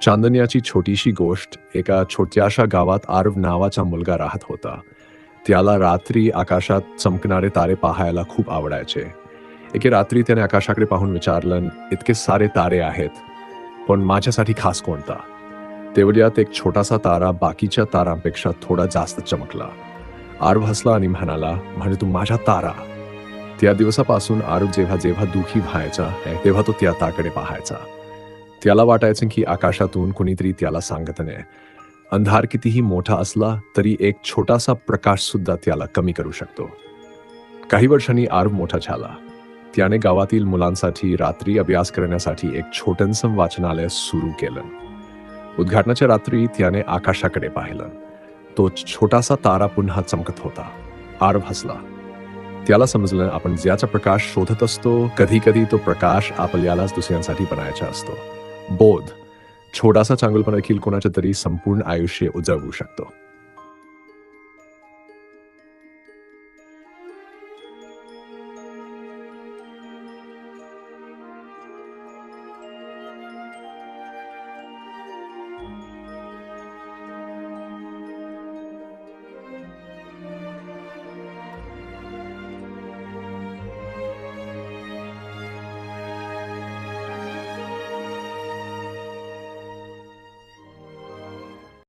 चांदण्याची छोटीशी गोष्ट. एका छोट्याशा गावात आरव नावाचा मुलगा राहत होता. त्याला रात्री आकाशात चमकणारे तारे पाहायला खूप आवडायचे. एके रात्री त्याने आकाशाकडे पाहून विचारलं, इतके सारे तारे आहेत, पण माझ्यासाठी खास कोणता? तेवढ्यात एक छोटासा तारा बाकीच्या तारांपेक्षा थोडा जास्त चमकला. आरव हसला आणि म्हणाला, म्हणजे तू माझा तारा. त्या दिवसापासून आरव जेव्हा जेव्हा दुःखी व्हायचा तेव्हा तो त्या ताराकडे पाहायचा. त्याला वाटायचं की आकाशातून कुणीतरी त्याला सांगत नाही, अंधार कितीही मोठा असला तरी एक छोटासा प्रकाश सुद्धा त्याला कमी करू शकतो. काही वर्षांनी आरव मोठा झाला. त्याने गावातील मुलांसाठी रात्री अभ्यास करण्यासाठी एक छोटंसं वाचनालय सुरू केलं. उद्घाटनाच्या रात्री त्याने आकाशाकडे पाहिलं. तो छोटासा तारा पुन्हा चमकत होता. आरव हसला. त्याला समजलं, आपण ज्याचा प्रकाश शोधत असतो कधी कधी तो प्रकाश आपल्यालाच दुसऱ्यांसाठी बनायचा असतो. बोध. छोटासा चांगुलपणा देखील कोणाच्या तरी संपूर्ण आयुष्य उजळवू शकतो.